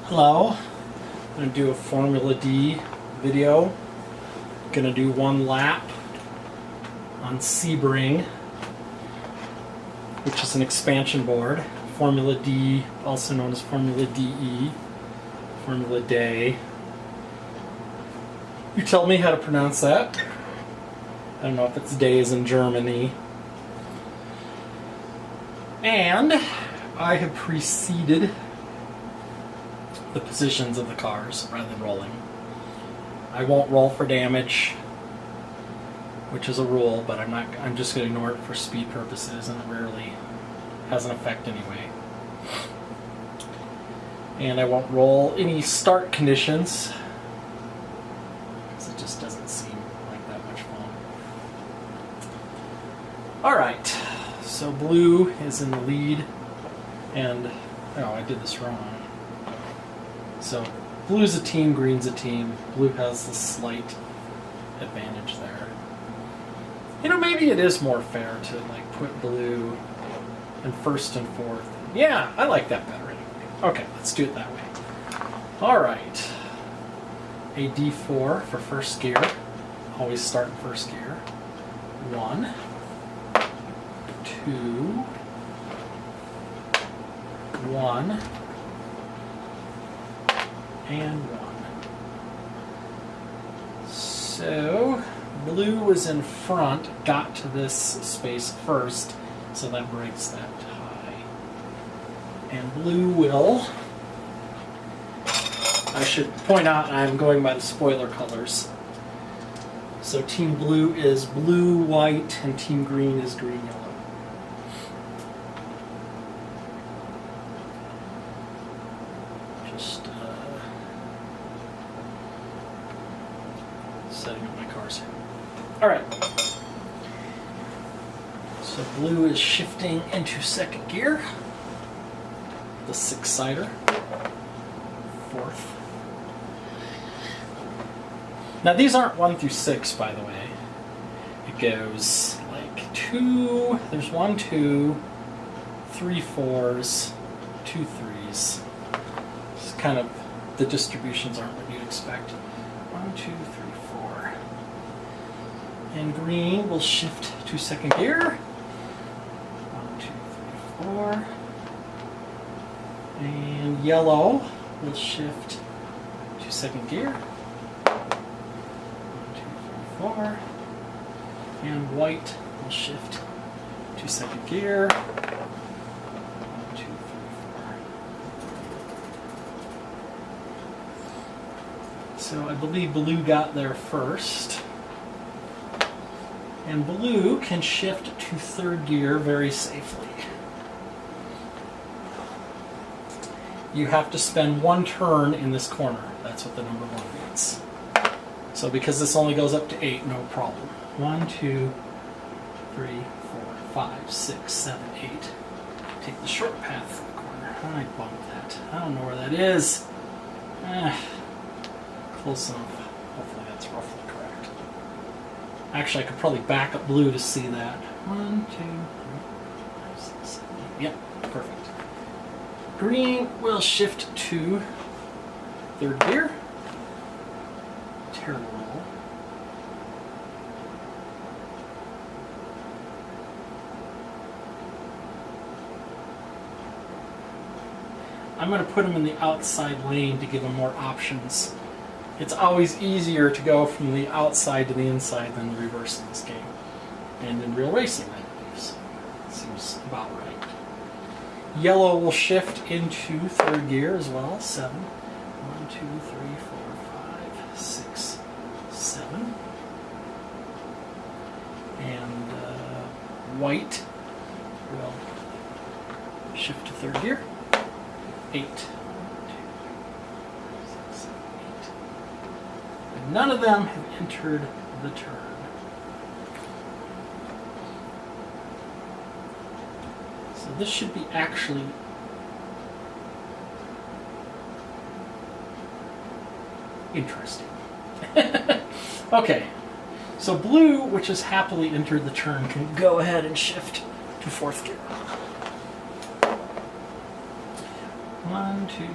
Hello, I'm going to do a Formula D video. Going to do one lap on Sebring, which is an expansion board. Formula D, also known as Formula DE, Formula Day. You tell me how to pronounce that. I don't know if it's days in Germany. And I have preceded the positions of the cars rather than rolling. I won't roll for damage, which is a rule, but I'm just going to ignore it for speed purposes, and it rarely has an effect anyway. And I won't roll any start conditions, because it just doesn't seem like that much fun. Alright, so blue is in the lead, and oh, I did this wrong. So blue's a team, green's a team. Blue has the slight advantage there. You know, maybe it is more fair to like put blue in first and fourth. Yeah, I like that better anyway. Okay, let's do it that way. All right. A D4 for first gear. Always start in first gear. 1, 2, 1. And 1. So blue was in front, got to this space first, so that breaks that tie. And blue will, I should point out I'm going by the spoiler colors. So team blue is blue, white, and team green is green, yellow. Just setting up my cars here. Alright. So blue is shifting into second gear. The 6-sider. Fourth. Now these aren't 1 through 6, by the way. It goes like 2, there's 1, 2, 3 4s, 2 3s. It's kind of, the distributions aren't what you'd expect. 1, 2, 3, 4. And green will shift to second gear. 1, 2, 3, 4. And yellow will shift to second gear. 1, 2, 3, 4. And white will shift to second gear. 1, 2, 3, 4. So I believe blue got there first. And blue can shift to third gear very safely. You have to spend 1 turn in this corner. That's what the number 1 means. So because this only goes up to 8, no problem. 1, 2, 3, 4, 5, 6, 7, 8. Take the short path to the corner. I bumped that. I don't know where that is. Close enough. Hopefully that's roughly correct. Actually, I could probably back up blue to see that. 1, 2, 3, 5, 6, 7, 8. Yep, perfect. Green will shift to third gear. Terrible roll. I'm going to put them in the outside lane to give them more options. It's always easier to go from the outside to the inside than the reverse in this game. And in real racing, I believe. So it seems about right. Yellow will shift into third gear as well. 7. 1, 2, 3, 4, 5, 6, 7. And white will shift to third gear. 8. 1, 2, 3, 4, 5, 6, 7, 8. And none of them have entered the turn. So this should be actually interesting. Okay, so blue, which has happily entered the turn, can go ahead and shift to fourth gear. 1, 2, 3, 4,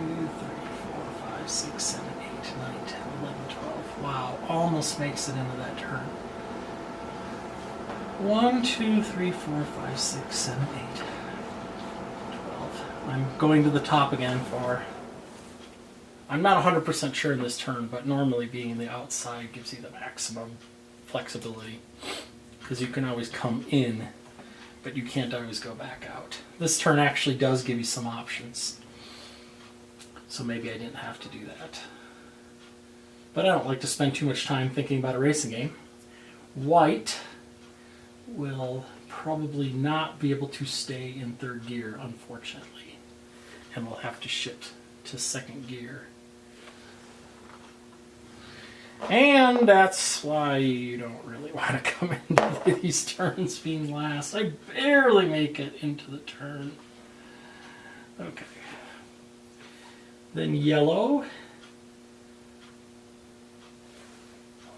5, 6, 7, 8, 9, 10, 11, 12. Wow, almost makes it into that turn. 1, 2, 3, 4, 5, 6, 7, 8, 12. I'm going to the top again for... I'm not 100% sure in this turn, but normally being the outside gives you the maximum flexibility. Because you can always come in, but you can't always go back out. This turn actually does give you some options. So maybe I didn't have to do that. But I don't like to spend too much time thinking about a racing game. White will probably not be able to stay in third gear, unfortunately. And we'll have to shift to second gear. And that's why you don't really want to come into these turns being last. I barely make it into the turn. Okay. Then yellow.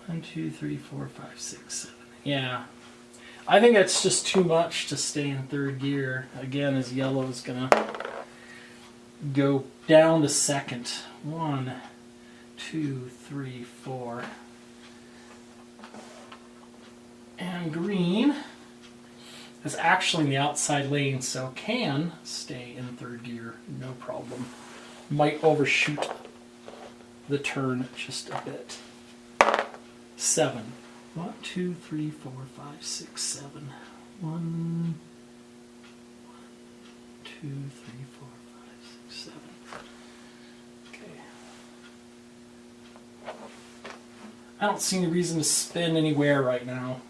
1, 2, 3, 4, 5, 6, 7. Yeah. I think that's just too much to stay in third gear. Again, as yellow is going to go down to second. 1, 2, 3, 4. And green is actually in the outside lane, so can stay in third gear, no problem. Might overshoot the turn just a bit. 7. 1, 2, 3, 4, 5, 6, 7. 1, 2, 3, 4, 5, 6, 7. I don't see any reason to spin anywhere right now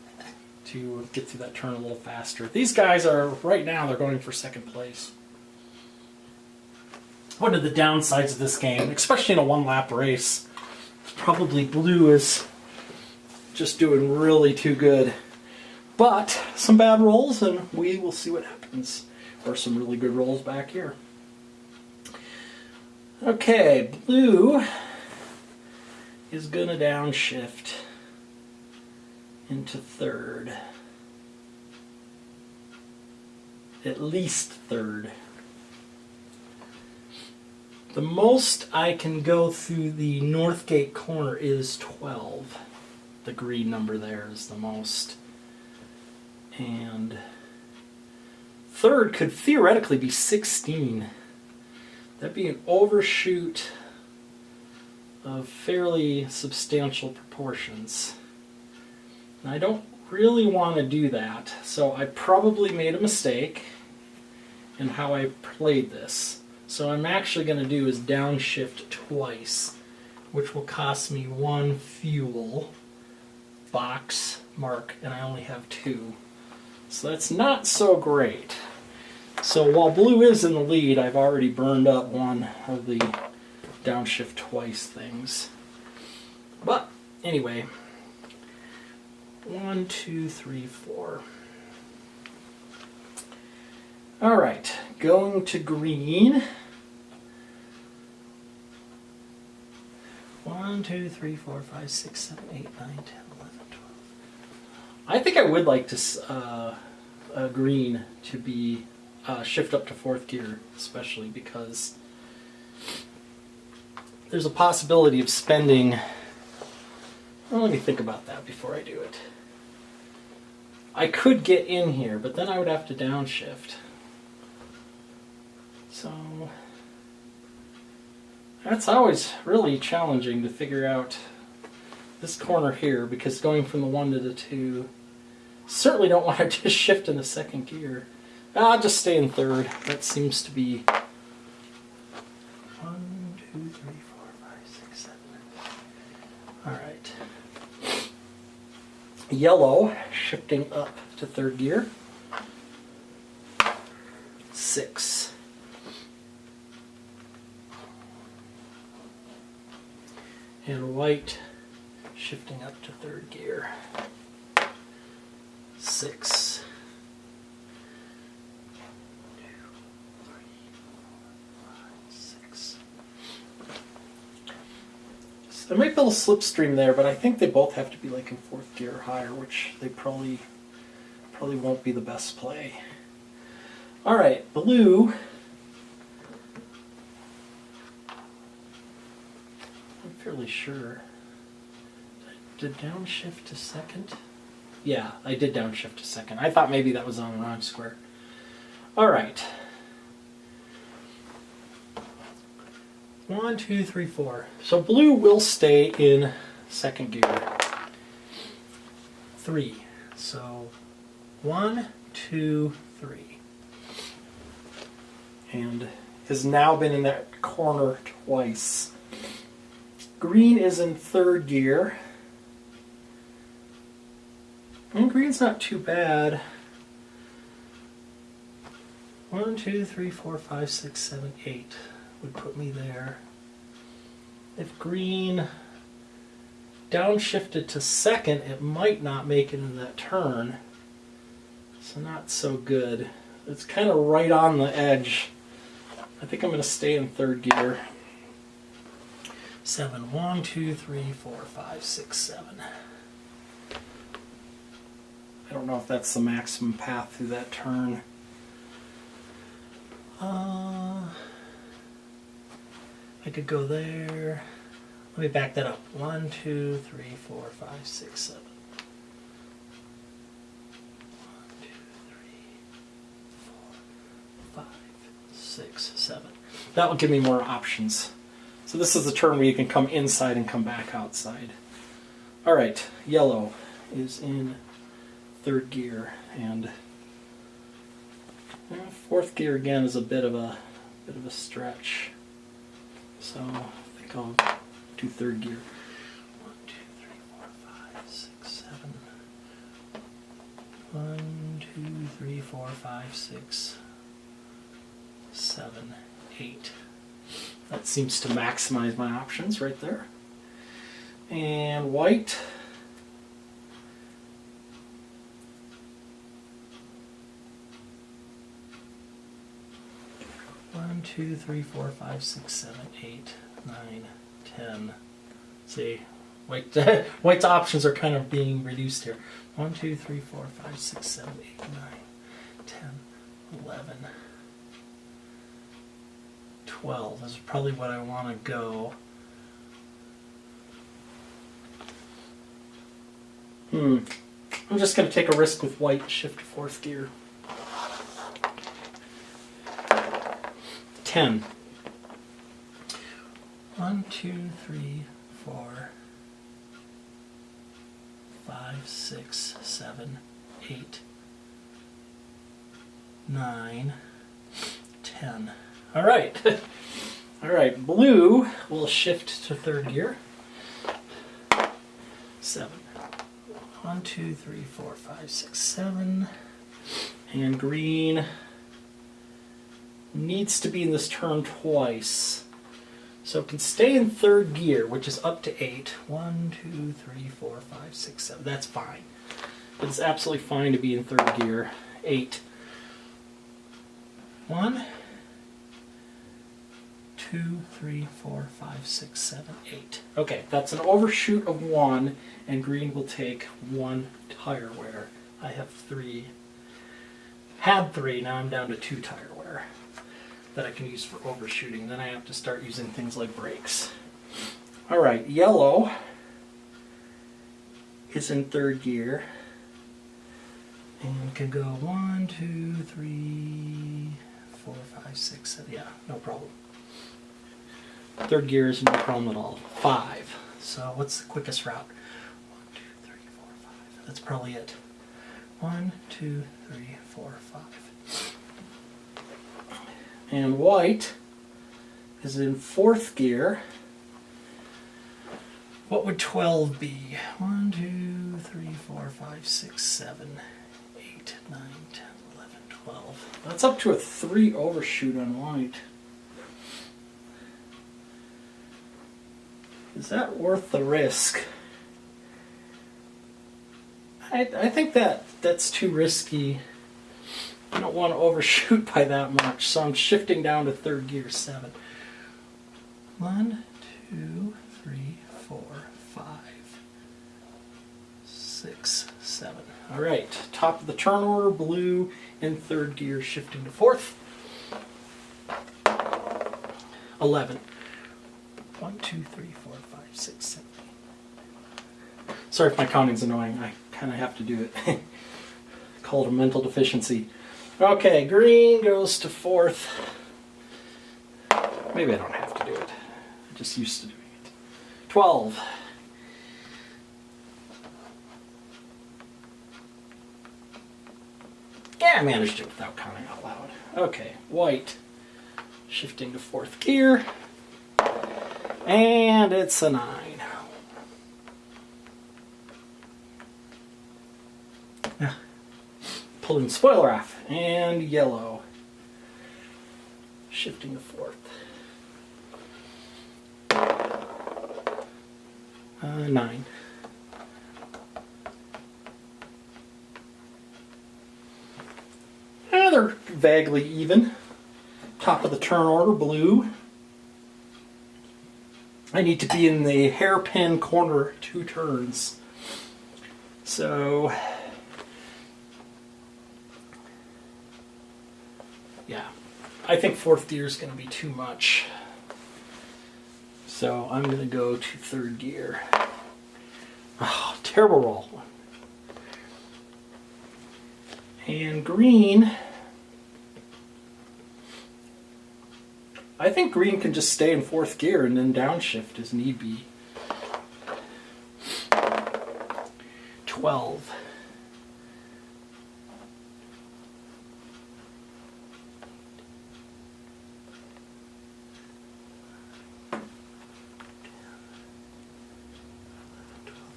to get through that turn a little faster. These guys are, right now, they're going for second place. One of the downsides of this game, especially in a one-lap race, probably blue is just doing really too good. But some bad rolls, and we will see what happens. Or some really good rolls back here. Okay, blue is going to downshift into third. At least third. The most I can go through the north gate corner is 12. The green number there is the most. And third could theoretically be 16. That'd be an overshoot of fairly substantial proportions. And I don't really want to do that, so I probably made a mistake in how I played this. So what I'm actually going to do is downshift twice, which will cost me 1 fuel box mark, and I only have 2. So that's not so great. So while blue is in the lead, I've already burned up one of the downshift twice things. But anyway, 1, 2, 3, 4. All right, going to green. 1, 2, 3, 4, 5, 6, 7, 8, 9, 10, 11, 12. I think I would like to green to be shift up to fourth gear, especially because there's a possibility of spending... Well, let me think about that before I do it. I could get in here, but then I would have to downshift. So that's always really challenging to figure out this corner here, because going from the 1 to the 2, certainly don't want to just shift in the second gear. I'll just stay in third. That seems to be 1, 2, 3, 4, 5, 6, 7. All right. Yellow shifting up to third gear. 6. And white shifting up to third gear. 6. 2, 3, 4, 5, 6. So there might be a little slipstream there, but I think they both have to be like in fourth gear or higher, which they probably won't be the best play. All right, blue fairly sure. Did downshift to second? Yeah, I did downshift to second. I thought maybe that was on the wrong square. All right. 1, 2, 3, 4. So blue will stay in second gear. 3. So 1, 2, 3. And has now been in that corner twice. Green is in third gear. And green's not too bad. 1, 2, 3, 4, 5, 6, 7, 8 would put me there. If green downshifted to second, it might not make it into that turn. So not so good. It's kind of right on the edge. I think I'm going to stay in third gear. 7. 1, 2, 3, 4, 5, 6, 7. I don't know if that's the maximum path through that turn. I could go there. Let me back that up. 1, 2, 3, 4, 5, 6, 7. 1, 2, 3, 4, 5, 6, 7. That will give me more options. So this is the turn where you can come inside and come back outside. All right, yellow is in third gear, and fourth gear again is a bit of a stretch. So I think I'll do third gear. 1, 2, 3, 4, 5, 6, 7. 1, 2, 3, 4, 5, 6, 7, 8. That seems to maximize my options right there. And white. One, 2, 3, 4, 5, 6, 7, 8, 9, 10. See, white's options are kind of being reduced here. 1, 2, 3, 4, 5, 6, 7, 8, 9, 10, 11, 12 is probably what I want to go. I'm just going to take a risk with white, shift to fourth gear. 10. 1, 2, 3, 4, 5, 6, 7, 8, 9, 10. All right. All right, blue will shift to third gear. 7. 1, 2, 3, 4, 5, 6, 7. And green needs to be in this turn twice. So it can stay in third gear, which is up to 8. 1, 2, 3, 4, 5, 6, 7. That's fine. It's absolutely fine to be in third gear. 8. 1, 2, 3, 4, 5, 6, 7, 8. Okay, that's an overshoot of 1, and green will take 1 tire wear. I have 3. Had 3, now I'm down to 2 tire wear that I can use for overshooting. Then I have to start using things like brakes. All right, yellow is in third gear. And can go 1, 2, 3, 4, 5, 6, 7. Yeah, no problem. Third gear is no problem at all. 5. So what's the quickest route? 1, 2, 3, 4, 5. That's probably it. 1, 2, 3, 4, 5. And white is in fourth gear. What would 12 be? 1, 2, 3, 4, 5, 6, 7, 8, 9, 10, 11, 12. That's up to a 3 overshoot on white. Is that worth the risk? I think that's too risky. I don't want to overshoot by that much, so I'm shifting down to third gear. 7. 1, 2, 3, 4, 5, 6, 7. All right, top of the turn order, blue in third gear, shifting to fourth. 11. 1, 2, 3, 4, 5, 6, 7. Sorry if my counting's annoying. I kind of have to do it. Call it a mental deficiency. Okay, green goes to 4th. Maybe I don't have to do it. I'm just used to doing it. 12. Yeah, I managed it without counting out loud. Okay, white. Shifting to 4th gear. And it's a 9. Pulling spoiler off. And yellow. Shifting to 4th. 9. They're vaguely even. Top of the turn order, blue. I need to be in the hairpin corner 2 turns. So, yeah. I think 4th gear is going to be too much. So I'm going to go to 3rd gear. Oh, terrible roll. And green. I think green can just stay in 4th gear and then downshift as need be. 12.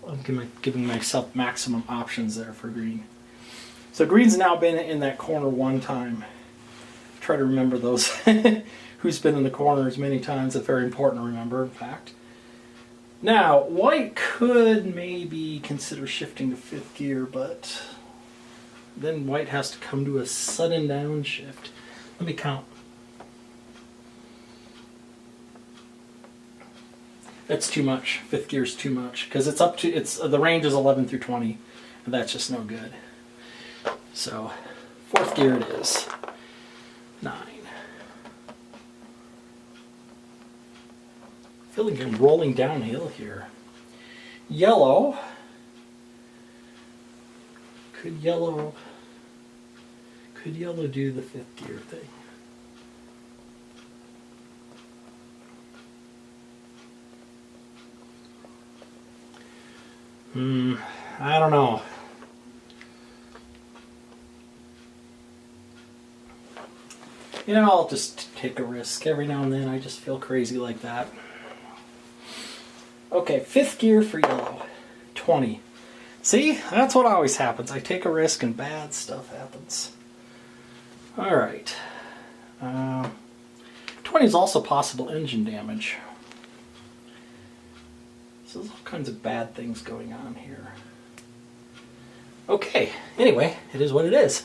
I'm giving myself maximum options there for green. So green's now been in that corner 1 time. Try to remember those. Who's been in the corner as many times. It's very important to remember, in fact. Now, white could maybe consider shifting to 5th gear, but then white has to come to a sudden downshift. Let me count. That's too much. 5th gear is too much because it's up to the range is 11 through 20, and that's just no good. So, 4th gear it is. 9. I feel like I'm rolling downhill here. Yellow. Could yellow do the 5th gear thing? I don't know. You know, I'll just take a risk. Every now and then I just feel crazy like that. Okay, 5th gear for yellow. 20. See? That's what always happens. I take a risk and bad stuff happens. Alright. 20 is also possible engine damage. So there's all kinds of bad things going on here. Okay, anyway, it is what it is.